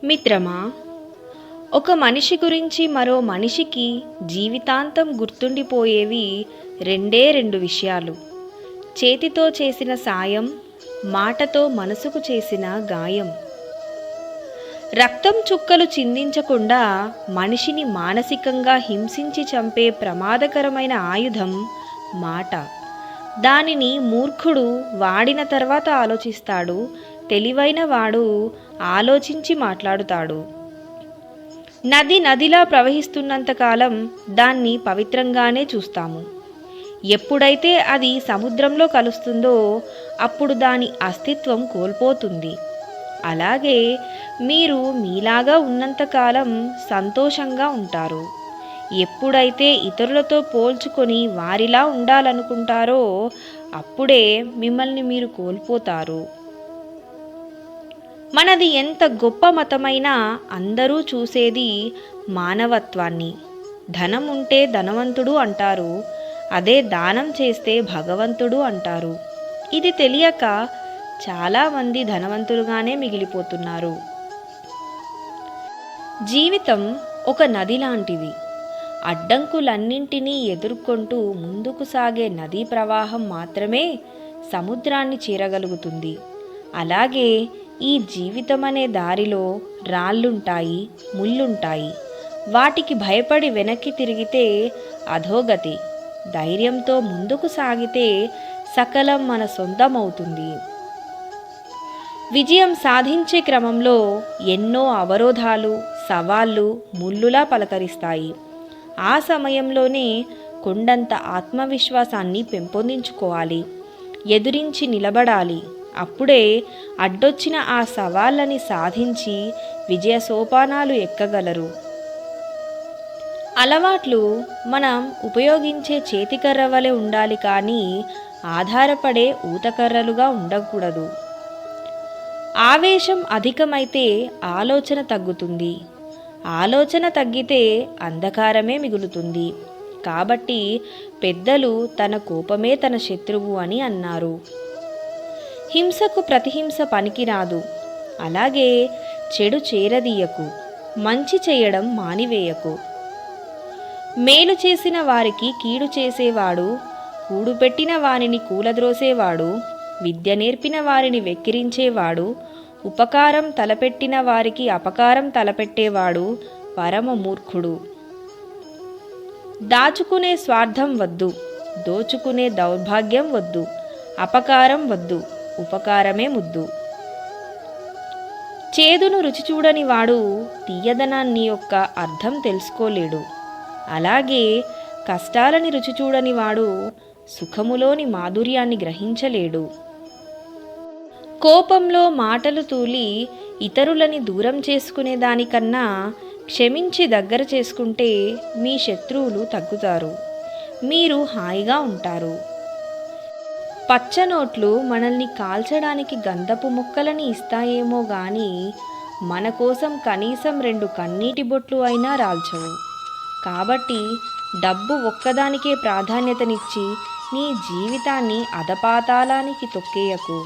మిత్రమా, ఒక మనిషి గురించి మరో మనిషికి జీవితాంతం గుర్తుండిపోయేవి రెండే రెండు విషయాలు: చేతితో చేసిన సాయం, మాటతో మనసుకు చేసిన గాయం. రక్తం చుక్కలు చిందించకుండా మనిషిని మానసికంగా హింసించి చంపే ప్రమాదకరమైన ఆయుధం మాట. దానిని మూర్ఖుడు వాడిన తర్వాత ఆలోచిస్తాడు, తెలివైన వాడు ఆలోచించి మాట్లాడుతాడు. నది నదిలా ప్రవహిస్తున్నంతకాలం దాన్ని పవిత్రంగానే చూస్తాము. ఎప్పుడైతే అది సముద్రంలో కలుస్తుందో అప్పుడు దాని అస్తిత్వం కోల్పోతుంది. అలాగే మీరు మీలాగా ఉన్నంతకాలం సంతోషంగా ఉంటారు. ఎప్పుడైతే ఇతరులతో పోల్చుకొని వారిలా ఉండాలనుకుంటారో అప్పుడే మిమ్మల్ని మీరు కోల్పోతారు. మనది ఎంత గొప్ప మతమైనా అందరూ చూసేది మానవత్వాన్ని. ధనం ఉంటే ధనవంతుడు అంటారు, అదే దానం చేస్తే భగవంతుడు అంటారు. ఇది తెలియక చాలామంది ధనవంతులుగానే మిగిలిపోతున్నారు. జీవితం ఒక నది లాంటిది. అడ్డంకులన్నింటినీ ఎదుర్కొంటూ ముందుకు సాగే నదీ ప్రవాహం మాత్రమే సముద్రాన్ని చేరగలుగుతుంది. అలాగే ఈ జీవితమనే దారిలో రాళ్ళుంటాయి, ముళ్ళుంటాయి. వాటికి భయపడి వెనక్కి తిరిగితే అధోగతి. ధైర్యంతో ముందుకు సాగితే సకలం మన సొంతమవుతుంది. విజయం సాధించే క్రమంలో ఎన్నో అవరోధాలు, సవాళ్ళు ముళ్ళులా పలకరిస్తాయి. ఆ సమయంలోనే కొండంత ఆత్మవిశ్వాసాన్ని పెంపొందించుకోవాలి, ఎదురించి నిలబడాలి. అప్పుడే అడ్డొచ్చిన ఆ సవాళ్ళని సాధించి విజయ సోపానాలు ఎక్కగలరు. అలవాట్లు మనం ఉపయోగించే చేతికర్ర వలె ఉండాలి, కానీ ఆధారపడే ఊతకర్రలుగా ఉండకూడదు. ఆవేశం అధికమైతే ఆలోచన తగ్గుతుంది, ఆలోచన తగ్గితే అంధకారమే మిగులుతుంది. కాబట్టి పెద్దలు తన కోపమే తన శత్రువు అని అన్నారు. హింసకు ప్రతిహింస పనికిరాదు. అలాగే చెడు చేరదీయకు, మంచి చేయడం మానివేయకు. మేలు చేసిన వారికి కీడు చేసేవాడు, కూడుపెట్టిన వారిని కూలద్రోసేవాడు, విద్య నేర్పిన వారిని వెక్కిరించేవాడు, ఉపకారం తలపెట్టిన వారికి అపకారం తలపెట్టేవాడు పరమ మూర్ఖుడు. దాచుకునే స్వార్థం వద్దు, దోచుకునే దౌర్భాగ్యం వద్దు, అపకారం వద్దు, ఉపకారమే ముద్దు. చేదును రుచి చూడని వాడు తీయదనాన్ని యొక్క అర్థం తెలుసుకోలేడు. అలాగే కష్టాలని రుచి చూడని వాడు సుఖములోని మాధుర్యాన్ని గ్రహించలేడు. కోపంలో మాటలు తూలి ఇతరులని దూరం చేసుకునే దానికన్నా క్షమించి దగ్గర చేసుకుంటే మీ శత్రువులు తగ్గుతారు, మీరు హాయిగా ఉంటారు. పచ్చనోట్లు మనల్ని కాల్చడానికి గంధపు ముక్కలని ఇస్తాయేమో గాని మన కోసం కనీసం 2 కన్నీటి బొట్లు అయినా రాల్చవు. కాబట్టి డబ్బు ఒక్కదానికే ప్రాధాన్యతనిచ్చి నీ జీవితాన్ని అధపాతాళానికి తొక్కేయకు.